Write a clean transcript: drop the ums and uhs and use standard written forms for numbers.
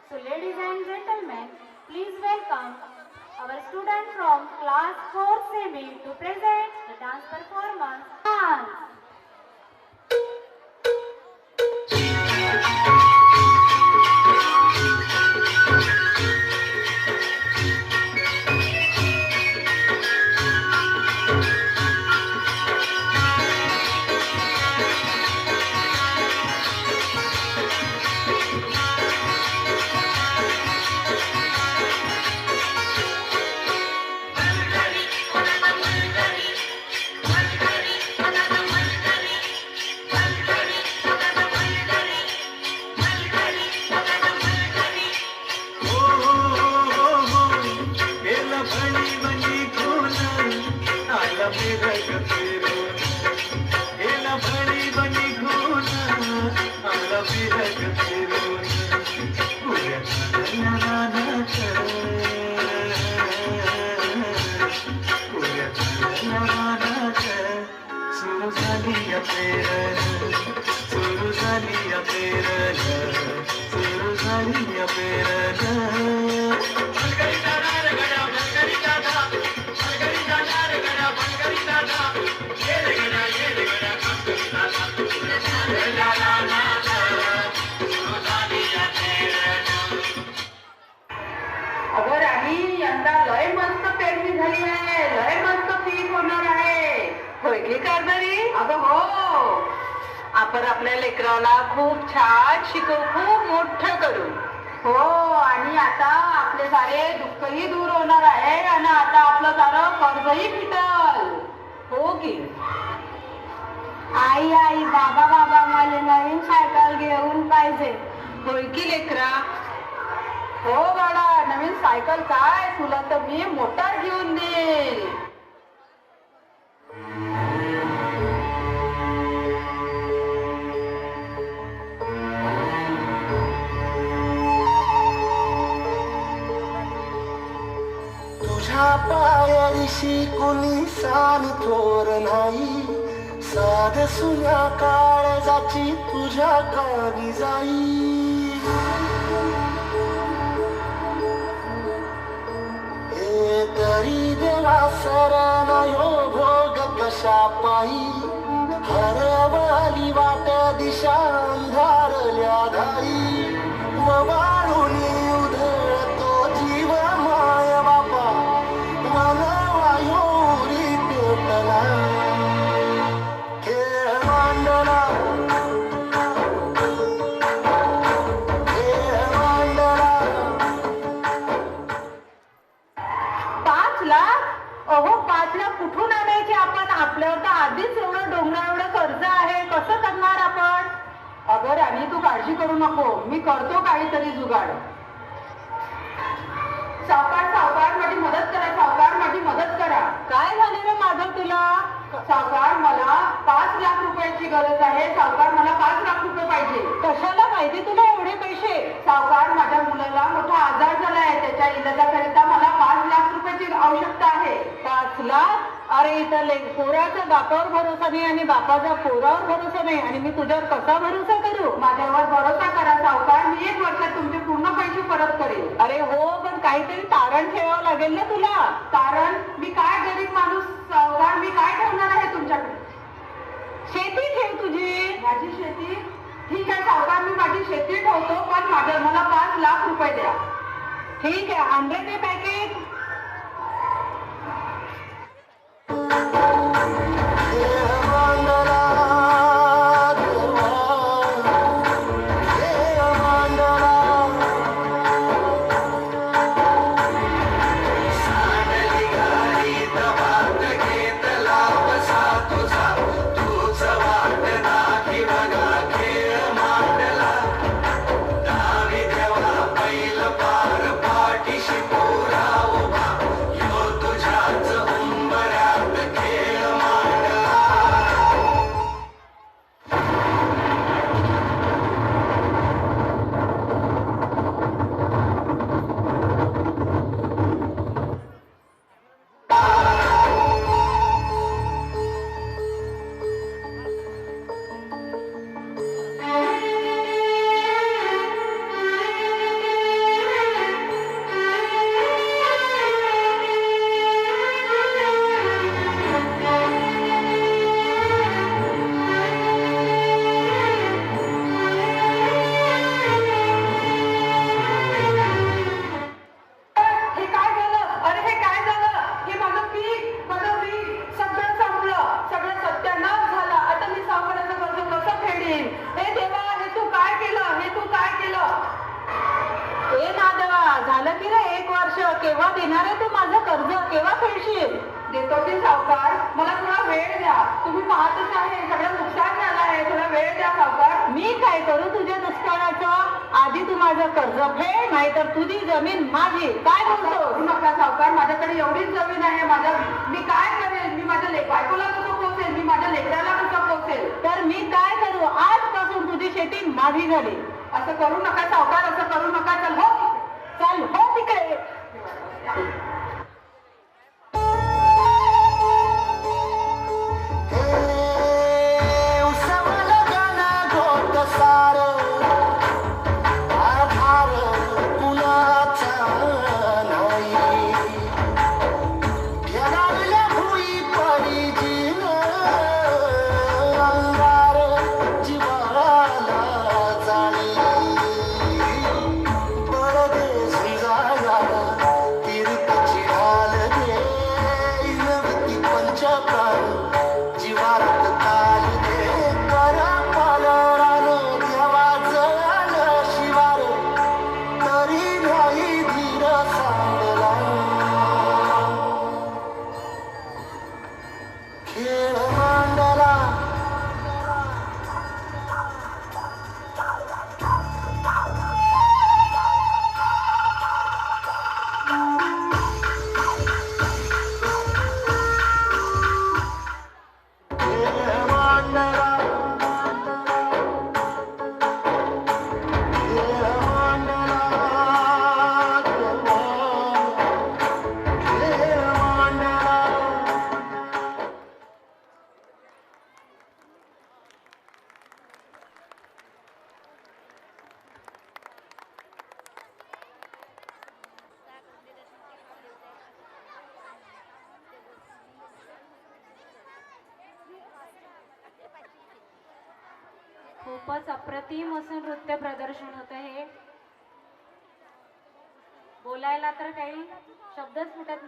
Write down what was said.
So ladies and gentlemen, please welcome our student from class 4 semi to present the dance performance. Dance. अगर आम्ही यंदा लय मस्त पेरणी झाली आहे, लय मस्त पीक होणार आहे. होय की कारभारी? अगं हो. आपण आपल्या लेकराला खूप छान शिकवू, खूप मोठं करू. हो, आणि आता आपले सारे दुःखही दूर होणार आहे आणि आता आपलं सारं कर्जही फिटल. हो की? आई आई बाबा बाबा मला नवीन सायकल घेऊन पाहिजे. होय की लेकरा? हो बाळा, नवीन सायकल काय, तुला तर मी मोटार घेऊन देईल. तुझ्या पायाशी कुणी सान थोर नाही, साध सुन्या काळजाची तुझ्या कानी जाई. तरी देवा सरणा यो भोग कशा पायी, हरवली वाट दिशा अंधारल्या धाई. वाळुनी उधळतो जीव माय बापा, मनवायोरी पेटला खेळ मांडला, खेळ मांडला. 5 लाख? अहो 5 लाख कुठून आणायचे आपण? आपल्यावर तर आधीच एवढं डोंगरा एवढं कर्ज आहे, कसं करणार आपण? अगर आणि तू काळजी करू नको, मी करतो काहीतरी जुगाड. सावकार सावकार माझी मदत करा, सावकार माझी मदत करा. काय झाले रे माधव तुला? सावकार मला 5 लाख रुपयाची गरज आहे. सावकार मला 5 लाख रुपये पाहिजे. कशाला पाहिजे तुला एवढे पैसे? सावकार माझ्या मुलाला मोठा आजार झालाय, त्याच्या इलाजाकरिता मला 5 लाख रुपयाची आवश्यकता आहे. 5 लाख? अरे इथं पोराचा बापावर भरोसा नाही आणि बापाचा पोरावर भरोसा नाही, आणि मी तुझ्यावर कसा भरोसा करू? माझ्यावर भरोसा करा सावकार, मी 1 वर्षात तुमचे पूर्ण पैसे परत करेन. अरे हो, पण काहीतरी तारण ठेवावं लागेल ना तुला. तारण? मी काय गरीब माणूस सावकार, मी काय ठेवणार आहे तुमच्याकडे? शेती ठेव तुझी. माझी शेती? ठीक आहे सावकार, मी माझी शेती ठेवतो, पण मला 5 लाख रुपये द्या. ठीक आहे, 100 आहे पॅकेट. पार पाठीशी पोरा उभा केव्हा देणार आहे ते माझं कर्ज? केव्हा फेडशील? देतो की सावकार, मला थोडा वेळ द्या. तुम्ही पाहतच आहे सगळं नुकसान झालं आहे, थोडा वेळ द्या सावकार. मी काय करू तुझ्या नुकसानाचं? आधी तू माझं कर्ज फेड, नाहीतर तुझी जमीन माझी. काय बोलतो? करू नका सावकार, माझ्याकडे एवढीच जमीन आहे. मी काय करेल? मी माझ्या बायकोला कसं पोसेल? मी माझ्या लेकराला कसं पोसेल? तर मी काय करू? आजपासून तुझी शेती माझी झाली. असं करू नका सावकार, असं करू नका. चल हो तिकडे. हे उसवलं गाणं गोट सार आधार कुणाचा नाही ढगाळल्या भुई परिजीन अंगार जीवाला जाणी परदेशी जायला तीर्थची ढाल दे नवती पंचप्राण जीवात ताल दे कर पालरान देवाचं आलं शिवार तरी नाही धीर सांगला खेळ मांडला खेळ मांडला खेळ मांडला खेळ मांडला खूपच अप्रतिम असं नृत्य प्रदर्शन होतं हे. बोलायला तर काही शब्दच फुटत नाही.